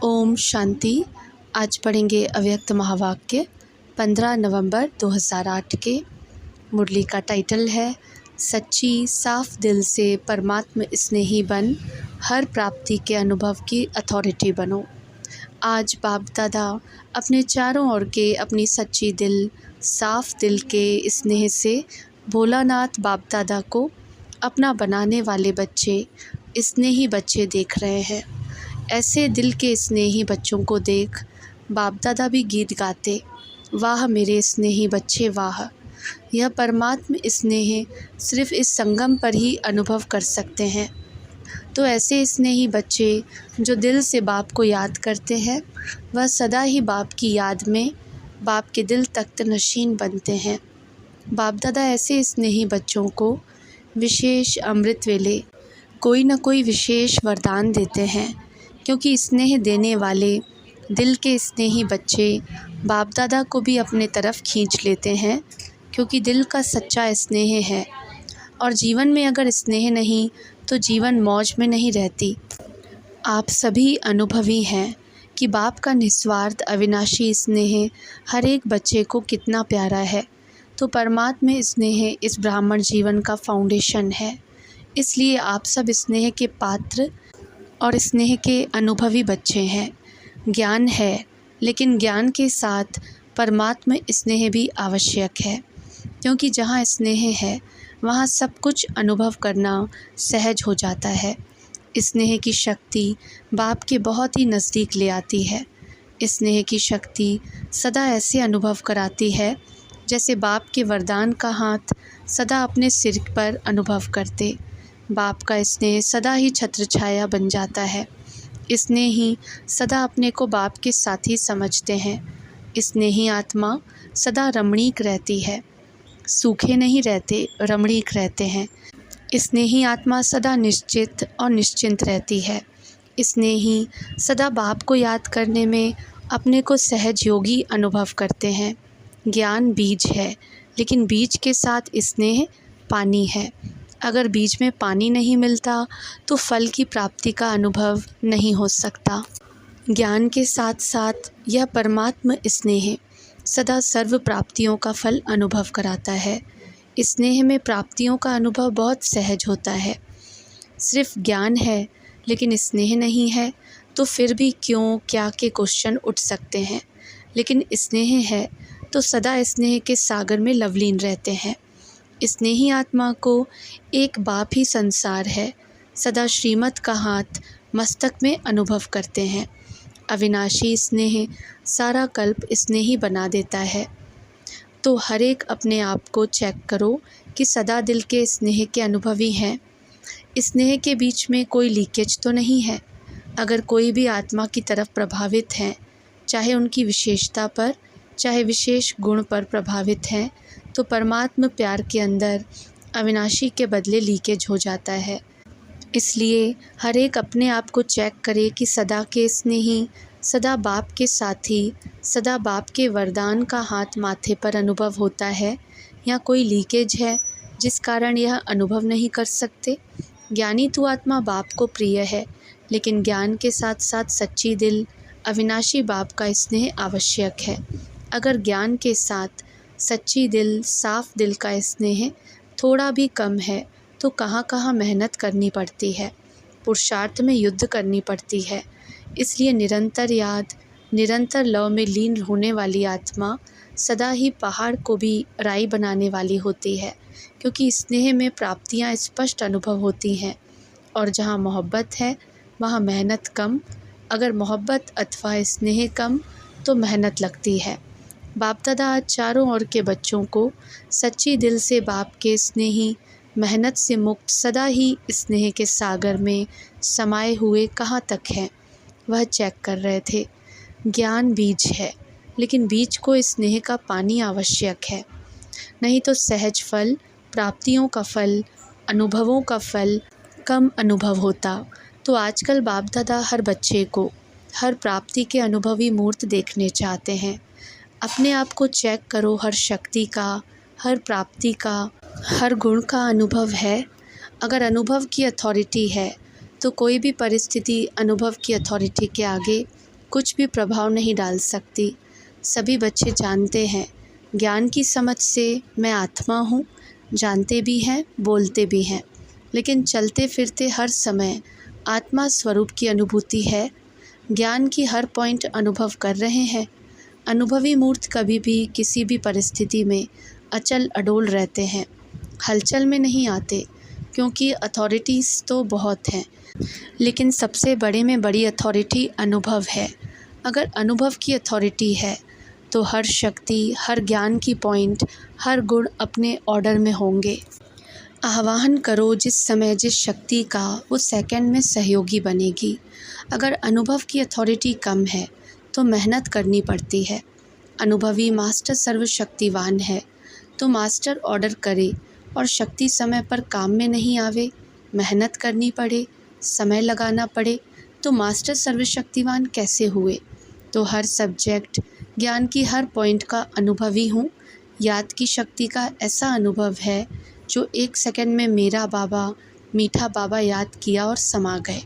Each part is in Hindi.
ओम शांति। आज पढ़ेंगे अव्यक्त महावाक्य 15 नवंबर 2008 के। मुरली का टाइटल है सच्ची साफ दिल से परमात्म स्नेही बन, हर प्राप्ति के अनुभव की अथॉरिटी बनो। आज बाप दादा अपने चारों ओर के अपनी सच्ची दिल, साफ दिल के स्नेह से भोलानाथ बाप दादा को अपना बनाने वाले बच्चे, स्नेही बच्चे देख रहे हैं। ऐसे दिल के स्नेही बच्चों को देख बाप दादा भी गीत गाते, वाह मेरे स्नेही बच्चे वाह। यह परमात्म स्नेह सिर्फ इस संगम पर ही अनुभव कर सकते हैं। तो ऐसे स्नेही बच्चे जो दिल से बाप को याद करते हैं, वह सदा ही बाप की याद में बाप के दिल तख्त नशीन बनते हैं। बाप दादा ऐसे स्नेही बच्चों को विशेष अमृत वेले कोई न कोई विशेष वरदान देते हैं, क्योंकि स्नेह देने वाले दिल के स्नेही बच्चे बाप दादा को भी अपने तरफ खींच लेते हैं, क्योंकि दिल का सच्चा स्नेह है। और जीवन में अगर स्नेह नहीं तो जीवन मौज में नहीं रहती। आप सभी अनुभवी हैं कि बाप का निस्वार्थ अविनाशी स्नेह हर एक बच्चे को कितना प्यारा है। तो परमात्मा स्नेह इस ब्राह्मण जीवन का फाउंडेशन है। इसलिए आप सब स्नेह के पात्र और स्नेह के अनुभवी बच्चे हैं। ज्ञान है, लेकिन ज्ञान के साथ परमात्मा स्नेह भी आवश्यक है, क्योंकि जहाँ स्नेह है वहाँ सब कुछ अनुभव करना सहज हो जाता है। स्नेह की शक्ति बाप के बहुत ही नज़दीक ले आती है। स्नेह की शक्ति सदा ऐसे अनुभव कराती है जैसे बाप के वरदान का हाथ सदा अपने सिर पर अनुभव करते। बाप का स्नेह सदा ही छत्र छाया बन जाता है। स्नेह ही सदा अपने को बाप के साथी समझते हैं। स्नेही आत्मा सदा रमणीक रहती है, सूखे नहीं रहते, रमणीक रहते हैं। स्नेही आत्मा सदा निश्चित और निश्चिंत रहती है। स्नेही सदा बाप को याद करने में अपने को सहज योगी अनुभव करते हैं। ज्ञान बीज है, लेकिन बीज के साथ स्नेह पानी है। अगर बीज में पानी नहीं मिलता तो फल की प्राप्ति का अनुभव नहीं हो सकता। ज्ञान के साथ साथ यह परमात्मा स्नेह सदा सर्व प्राप्तियों का फल अनुभव कराता है। स्नेह में प्राप्तियों का अनुभव बहुत सहज होता है। सिर्फ ज्ञान है लेकिन स्नेह नहीं है तो फिर भी क्यों क्या के क्वेश्चन उठ सकते हैं। लेकिन स्नेह है तो सदा स्नेह के सागर में लवलीन रहते हैं। स्नेही आत्मा को एक बाप ही संसार है, सदा श्रीमत का हाथ मस्तक में अनुभव करते हैं। अविनाशी स्नेह सारा कल्प स्नेही बना देता है। तो हर एक अपने आप को चेक करो कि सदा दिल के स्नेह के अनुभवी हैं। स्नेह के बीच में कोई लीकेज तो नहीं है। अगर कोई भी आत्मा की तरफ प्रभावित है, चाहे उनकी विशेषता पर चाहे विशेष गुण पर प्रभावित हैं, तो परमात्मा प्यार के अंदर अविनाशी के बदले लीकेज हो जाता है। इसलिए हर एक अपने आप को चेक करे कि सदा के स्नेही, सदा बाप के साथी, सदा बाप के वरदान का हाथ माथे पर अनुभव होता है, या कोई लीकेज है जिस कारण यह अनुभव नहीं कर सकते। ज्ञानी तो आत्मा बाप को प्रिय है, लेकिन ज्ञान के साथ साथ सच्ची दिल अविनाशी बाप का स्नेह आवश्यक है। अगर ज्ञान के साथ सच्ची दिल, साफ दिल का स्नेह थोड़ा भी कम है तो कहाँ कहाँ मेहनत करनी पड़ती है, पुरुषार्थ में युद्ध करनी पड़ती है। इसलिए निरंतर याद, निरंतर लव में लीन होने वाली आत्मा सदा ही पहाड़ को भी राई बनाने वाली होती है, क्योंकि स्नेह में प्राप्तियाँ स्पष्ट अनुभव होती हैं। और जहाँ मोहब्बत है वहाँ मेहनत कम, अगर मोहब्बत अथवा स्नेह कम तो मेहनत लगती है। बाप दादा आज चारों ओर के बच्चों को सच्ची दिल से बाप के स्नेही, मेहनत से मुक्त सदा ही स्नेह के सागर में समाये हुए कहाँ तक हैं, वह चेक कर रहे थे। ज्ञान बीज है, लेकिन बीज को स्नेह का पानी आवश्यक है, नहीं तो सहज फल, प्राप्तियों का फल, अनुभवों का फल कम अनुभव होता। तो आजकल बाप दादा हर बच्चे को हर प्राप्ति के अनुभवी मूर्त देखने चाहते हैं। अपने आप को चेक करो, हर शक्ति का, हर प्राप्ति का, हर गुण का अनुभव है। अगर अनुभव की अथॉरिटी है तो कोई भी परिस्थिति अनुभव की अथॉरिटी के आगे कुछ भी प्रभाव नहीं डाल सकती। सभी बच्चे जानते हैं, ज्ञान की समझ से मैं आत्मा हूँ, जानते भी हैं, बोलते भी हैं, लेकिन चलते फिरते हर समय आत्मा स्वरूप की अनुभूति है। ज्ञान की हर पॉइंट अनुभव कर रहे हैं। अनुभवी मूर्त कभी भी किसी भी परिस्थिति में अचल अडोल रहते हैं, हलचल में नहीं आते, क्योंकि अथॉरिटीज़ तो बहुत हैं, लेकिन सबसे बड़े में बड़ी अथॉरिटी अनुभव है। अगर अनुभव की अथॉरिटी है तो हर शक्ति, हर ज्ञान की पॉइंट, हर गुण अपने ऑर्डर में होंगे। आह्वान करो जिस समय जिस शक्ति का, वो सेकंड में सहयोगी बनेगी। अगर अनुभव की अथॉरिटी कम है तो मेहनत करनी पड़ती है। अनुभवी मास्टर सर्वशक्तिवान है तो मास्टर ऑर्डर करे और शक्ति समय पर काम में नहीं आवे, मेहनत करनी पड़े, समय लगाना पड़े, तो मास्टर सर्वशक्तिवान कैसे हुए? तो हर सब्जेक्ट, ज्ञान की हर पॉइंट का अनुभवी हूँ। याद की शक्ति का ऐसा अनुभव है जो 1 सेकंड में मेरा बाबा, मीठा बाबा याद किया और समा गए।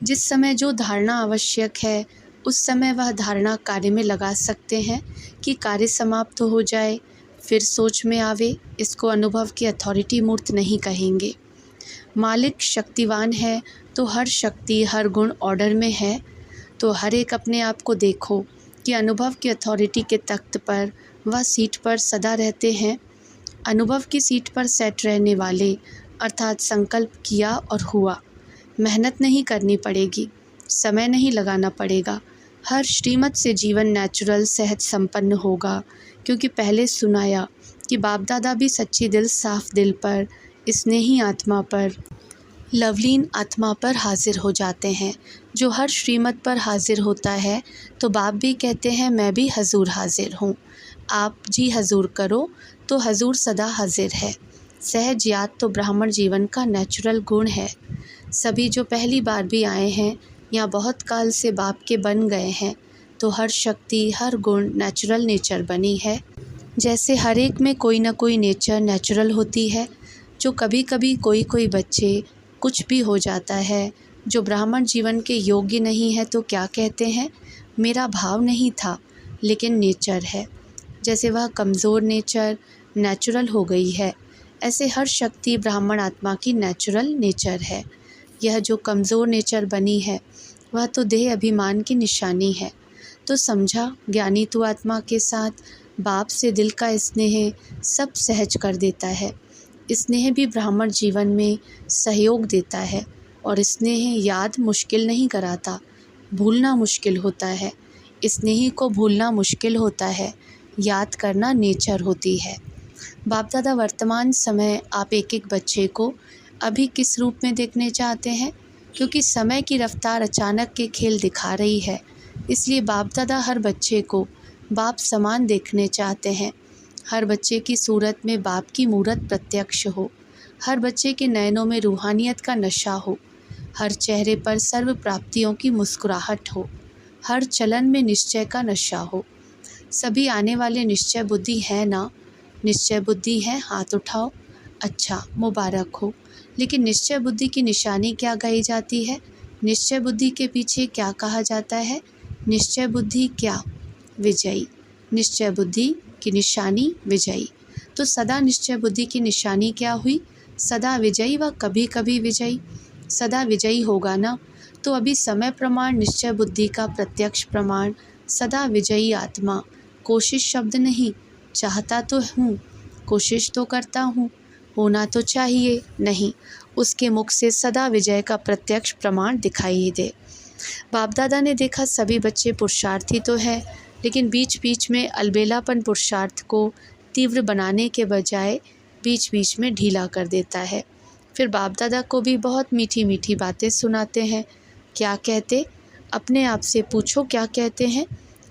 जिस समय जो धारणा आवश्यक है उस समय वह धारणा कार्य में लगा सकते हैं कि कार्य समाप्त हो जाए, फिर सोच में आवे। इसको अनुभव की अथॉरिटी मूर्त नहीं कहेंगे। मालिक शक्तिवान है तो हर शक्ति, हर गुण ऑर्डर में है। तो हर एक अपने आप को देखो कि अनुभव की अथॉरिटी के तख्त पर, वह सीट पर सदा रहते हैं। अनुभव की सीट पर सेट रहने वाले, अर्थात संकल्प किया और हुआ। मेहनत नहीं करनी पड़ेगी, समय नहीं लगाना पड़ेगा। हर श्रीमत से जीवन नेचुरल, सहज संपन्न होगा, क्योंकि पहले सुनाया कि बाप दादा भी सच्ची दिल, साफ दिल पर, स्नेही आत्मा पर, लवलीन आत्मा पर हाजिर हो जाते हैं। जो हर श्रीमत पर हाजिर होता है तो बाप भी कहते हैं मैं भी हजूर हाजिर हूँ। आप जी हजूर करो तो हजूर सदा हाजिर है। सहज याद तो ब्राह्मण जीवन का नेचुरल गुण है। सभी जो पहली बार भी आए हैं या बहुत काल से बाप के बन गए हैं, तो हर शक्ति, हर गुण नेचुरल नेचर बनी है। जैसे हर एक में कोई ना कोई नेचर नेचुरल होती है। जो कभी कभी कोई बच्चे कुछ भी हो जाता है जो ब्राह्मण जीवन के योग्य नहीं है, तो क्या कहते हैं, मेरा भाव नहीं था, लेकिन नेचर है। जैसे वह कमज़ोर नेचर नेचुरल हो गई है, ऐसे हर शक्ति ब्राह्मण आत्मा की नेचुरल नेचर है। यह जो कमज़ोर नेचर बनी है वह तो देह अभिमान की निशानी है। तो समझा, ज्ञानी तू आत्मा के साथ बाप से दिल का स्नेह सब सहज कर देता है। स्नेह भी ब्राह्मण जीवन में सहयोग देता है, और स्नेह याद मुश्किल नहीं कराता, भूलना मुश्किल होता है। स्नेही को भूलना मुश्किल होता है, याद करना नेचर होती है। बाप दादा वर्तमान समय आप एक एक बच्चे को अभी किस रूप में देखने चाहते हैं, क्योंकि समय की रफ्तार अचानक के खेल दिखा रही है, इसलिए बाप दादा हर बच्चे को बाप समान देखने चाहते हैं। हर बच्चे की सूरत में बाप की मूरत प्रत्यक्ष हो, हर बच्चे के नयनों में रूहानियत का नशा हो, हर चेहरे पर सर्व प्राप्तियों की मुस्कुराहट हो, हर चलन में निश्चय का नशा हो। सभी आने वाले निश्चय बुद्धि है ना? निश्चय बुद्धि है, हाथ उठाओ। अच्छा, मुबारक हो। लेकिन निश्चय बुद्धि की निशानी क्या कही जाती है? निश्चय बुद्धि के पीछे क्या कहा जाता है? निश्चय बुद्धि क्या? विजयी। निश्चय बुद्धि की निशानी विजयी। तो सदा निश्चय बुद्धि की निशानी क्या हुई? सदा विजयी व कभी कभी विजयी। सदा विजयी होगा ना? तो अभी समय प्रमाण निश्चय बुद्धि का प्रत्यक्ष प्रमाण, सदा विजयी आत्मा। कोशिश शब्द नहीं, चाहता तो हूँ, कोशिश तो करता हूँ, होना तो चाहिए नहीं, उसके मुख से सदा विजय का प्रत्यक्ष प्रमाण दिखाई दे। बाप दादा ने देखा सभी बच्चे पुरुषार्थी तो है, लेकिन बीच बीच में अलबेलापन पुरुषार्थ को तीव्र बनाने के बजाय बीच बीच में ढीला कर देता है। फिर बाप दादा को भी बहुत मीठी मीठी बातें सुनाते हैं। क्या कहते? अपने आप से पूछो क्या कहते हैं?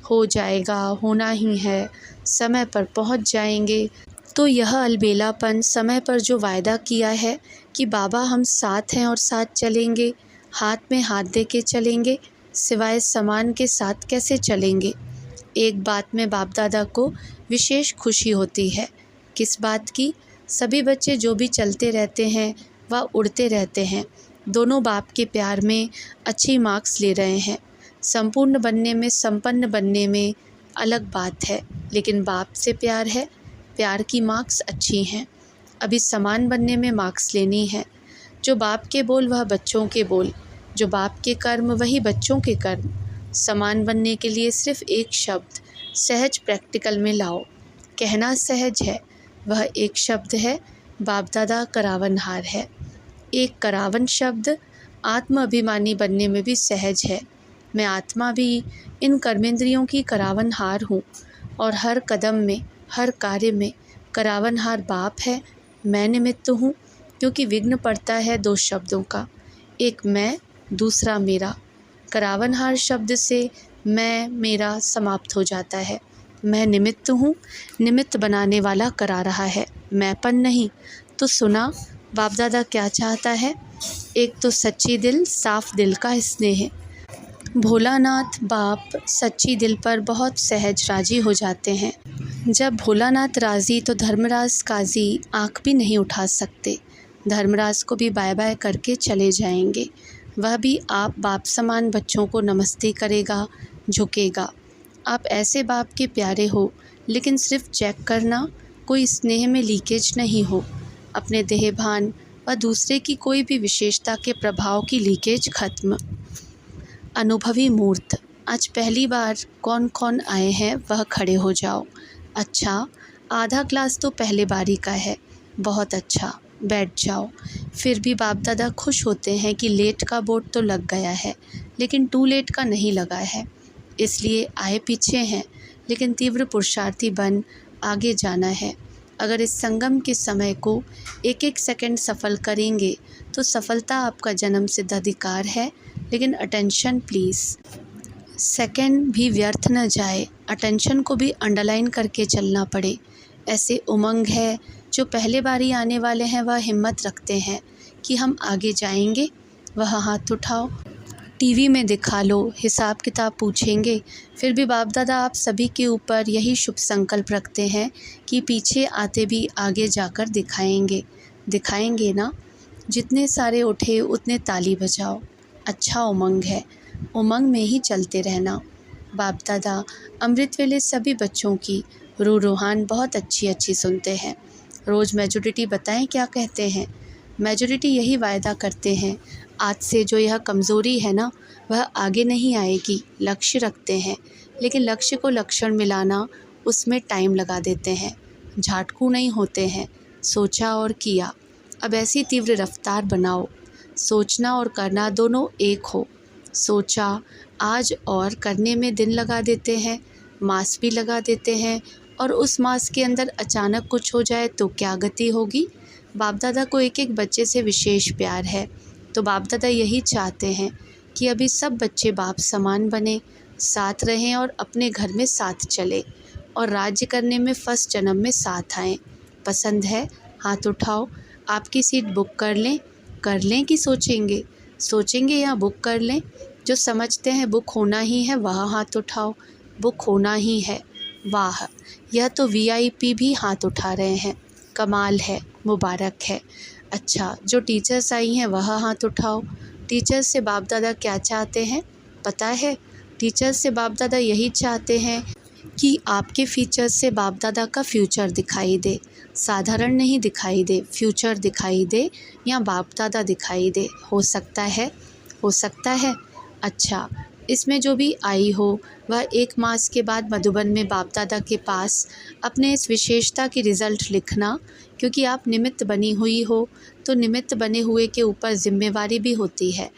हो जाएगा, होना ही है, समय पर पहुंच जाएंगे। तो यह अलबेलापन, समय पर जो वायदा किया है कि बाबा हम साथ हैं और साथ चलेंगे, हाथ में हाथ दे के चलेंगे, सिवाय सामान के साथ कैसे चलेंगे? एक बात में बाप दादा को विशेष खुशी होती है। किस बात की? सभी बच्चे जो भी चलते रहते हैं वह उड़ते रहते हैं। दोनों बाप के प्यार में अच्छी मार्क्स ले रहे हैं। संपूर्ण बनने में, संपन्न बनने में अलग बात है, लेकिन बाप से प्यार है, प्यार की मार्क्स अच्छी हैं। अभी समान बनने में मार्क्स लेनी है। जो बाप के बोल वह बच्चों के बोल, जो बाप के कर्म वही बच्चों के कर्म। समान बनने के लिए सिर्फ एक शब्द सहज प्रैक्टिकल में लाओ। कहना सहज है, वह एक शब्द है, बाप दादा करावनहार है। एक करावन शब्द आत्म अभिमानी बनने में भी सहज है। मैं आत्मा भी इन कर्मेंद्रियों की करावनहार हूँ और हर कदम में, हर कार्य में करावनहार बाप है। मैं निमित्त हूँ, क्योंकि विघ्न पड़ता है दो शब्दों का, एक मैं, दूसरा मेरा। करावनहार शब्द से मैं मेरा समाप्त हो जाता है। मैं निमित्त हूँ, निमित्त बनाने वाला करा रहा है, मैंपन नहीं। तो सुना बाप दादा क्या चाहता है? एक तो सच्ची दिल, साफ दिल का स्नेह। भोलानाथ बाप सच्ची दिल पर बहुत सहज राजी हो जाते हैं। जब भोलानाथ राजी तो धर्मराज काजी आँख भी नहीं उठा सकते। धर्मराज को भी बाय बाय करके चले जाएंगे। वह भी आप बाप समान बच्चों को नमस्ते करेगा, झुकेगा। आप ऐसे बाप के प्यारे हो, लेकिन सिर्फ चेक करना कोई स्नेह में लीकेज नहीं हो। अपने देह भान व दूसरे की कोई भी विशेषता के प्रभाव की लीकेज खत्म। अनुभवी मूर्त, आज पहली बार कौन कौन आए हैं वह खड़े हो जाओ। अच्छा, आधा क्लास तो पहले बारी का है, बहुत अच्छा, बैठ जाओ। फिर भी बाप दादा खुश होते हैं कि लेट का बोर्ड तो लग गया है, लेकिन टू लेट का नहीं लगा है। इसलिए आए पीछे हैं, लेकिन तीव्र पुरुषार्थी बन आगे जाना है। अगर इस संगम के समय को एक एक सेकंड सफल करेंगे तो सफलता आपका जन्म सिद्ध अधिकार है। लेकिन अटेंशन प्लीज़, सेकंड भी व्यर्थ न जाए। अटेंशन को भी अंडरलाइन करके चलना पड़े। ऐसे उमंग है जो पहले बारी आने वाले हैं, वह हिम्मत रखते हैं कि हम आगे जाएंगे, वह हाथ उठाओ। टीवी में दिखा लो, हिसाब किताब पूछेंगे, फिर भी बाप दादा आप सभी के ऊपर यही शुभ संकल्प रखते हैं कि पीछे आते भी आगे जाकर दिखाएंगे। दिखाएंगे ना? जितने सारे उठे उतने ताली बजाओ। अच्छा उमंग है, उमंग में ही चलते रहना। बाप दादा अमृत वेले सभी बच्चों की रूह रूहान बहुत अच्छी अच्छी सुनते हैं। रोज़ मेजॉरिटी बताएं क्या कहते हैं? मेजॉरिटी यही वायदा करते हैं, आज से जो यह कमज़ोरी है ना, वह आगे नहीं आएगी। लक्ष्य रखते हैं, लेकिन लक्ष्य को लक्षण मिलाना, उसमें टाइम लगा देते हैं। झाटकू नहीं होते हैं। सोचा और किया। अब ऐसी तीव्र रफ्तार बनाओ, सोचना और करना दोनों एक हो। सोचा आज और करने में दिन लगा देते हैं, मास भी लगा देते हैं, और उस मास के अंदर अचानक कुछ हो जाए तो क्या गति होगी? बाप दादा को एक एक बच्चे से विशेष प्यार है, तो बाप दादा यही चाहते हैं कि अभी सब बच्चे बाप समान बने, साथ रहें और अपने घर में साथ चले और राज्य करने में फर्स्ट जन्म में साथ आएँ। पसंद है? हाथ उठाओ। आपकी सीट बुक कर लें कि सोचेंगे? सोचेंगे या बुक कर लें? जो समझते हैं बुक होना ही है वह हाथ उठाओ। बुक होना ही है। वाह, यह तो वीआईपी भी हाथ उठा रहे हैं। कमाल है, मुबारक है। अच्छा, जो टीचर्स आई हैं वह हाथ उठाओ। टीचर्स से बाप दादा क्या चाहते हैं पता है? टीचर्स से बाप दादा यही चाहते हैं कि आपके फीचर्स से बाप दादा का फ्यूचर दिखाई दे। साधारण नहीं दिखाई दे, फ्यूचर दिखाई दे या बाप दादा दिखाई दे। हो सकता है? हो सकता है। अच्छा, इसमें जो भी आई हो वह 1 मास के बाद मधुबन में बाप दादा के पास अपने इस विशेषता की रिज़ल्ट लिखना, क्योंकि आप निमित्त बनी हुई हो तो निमित्त बने हुए के ऊपर जिम्मेवारी भी होती है।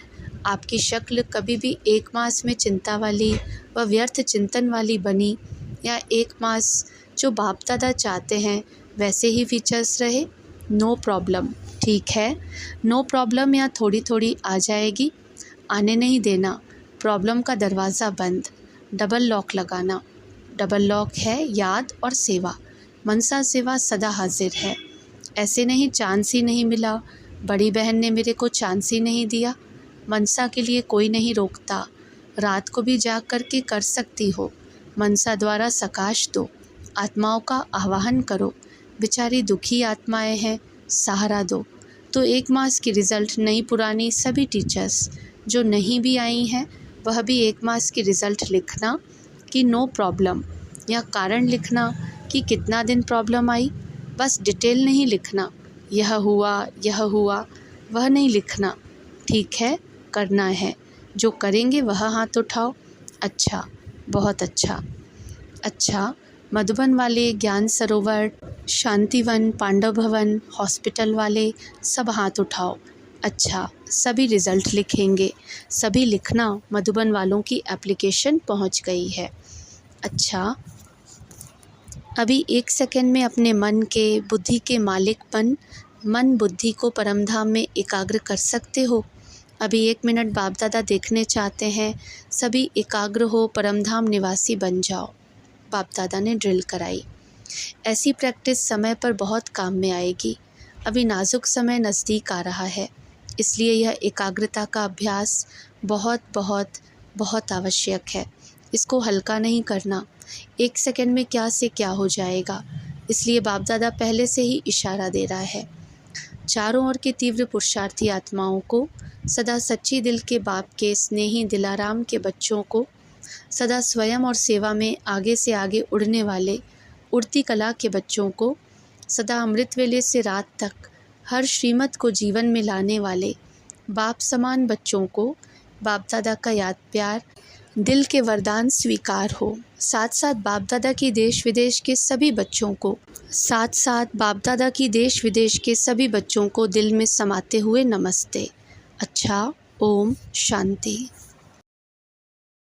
आपकी शक्ल कभी भी 1 मास में चिंता वाली व व्यर्थ चिंतन वाली बनी, या 1 मास जो बाप दादा चाहते हैं वैसे ही फीचर्स रहे, नो प्रॉब्लम। ठीक है, नो प्रॉब्लम या थोड़ी थोड़ी आ जाएगी, आने नहीं देना। प्रॉब्लम का दरवाज़ा बंद, डबल लॉक लगाना। डबल लॉक है याद और सेवा। मनसा सेवा सदा हाजिर है। ऐसे नहीं चांस ही नहीं मिला, बड़ी बहन ने मेरे को चांस ही नहीं दिया। मनसा के लिए कोई नहीं रोकता, रात को भी जाग कर के कर सकती हो। मनसा द्वारा सकाश दो, आत्माओं का आवाहन करो। बेचारी दुखी आत्माएं हैं, सहारा दो। तो 1 मास की रिज़ल्ट नई पुरानी सभी टीचर्स जो नहीं भी आई हैं वह भी 1 मास की रिज़ल्ट लिखना कि नो प्रॉब्लम, या कारण लिखना कि कितना दिन प्रॉब्लम आई। बस डिटेल नहीं लिखना, यह हुआ वह नहीं लिखना। ठीक है, करना है, जो करेंगे वह हाथ उठाओ। अच्छा, बहुत अच्छा। अच्छा, मधुबन वाले, ज्ञान सरोवर, शांतिवन, पांडव भवन, हॉस्पिटल वाले सब हाथ उठाओ। अच्छा, सभी रिज़ल्ट लिखेंगे। सभी लिखना, मधुबन वालों की एप्लीकेशन पहुंच गई है। अच्छा, अभी 1 सेकंड में अपने मन के, बुद्धि के मालिक मन बुद्धि को परमधाम में एकाग्र कर सकते हो। अभी 1 मिनट बाप दादा देखने चाहते हैं, सभी एकाग्र हो, परमधाम निवासी बन जाओ। बाप दादा ने ड्रिल कराई। ऐसी प्रैक्टिस समय पर बहुत काम में आएगी। अभी नाजुक समय नज़दीक आ रहा है, इसलिए यह एकाग्रता का अभ्यास बहुत बहुत बहुत आवश्यक है। इसको हल्का नहीं करना। 1 सेकंड में क्या से क्या हो जाएगा, इसलिए बाप दादा पहले से ही इशारा दे रहा है। चारों ओर के तीव्र पुरुषार्थी आत्माओं को, सदा सच्ची दिल के बाप के स्नेही दिलाराम के बच्चों को, सदा स्वयं और सेवा में आगे से आगे उड़ने वाले उड़ती कला के बच्चों को, सदा अमृत वेले से रात तक हर श्रीमत को जीवन में लाने वाले बाप समान बच्चों को बाप दादा का याद प्यार, दिल के वरदान स्वीकार हो। साथ साथ बाप दादा की देश विदेश के सभी बच्चों को, दिल में समाते हुए नमस्ते। अच्छा, ओम शांति।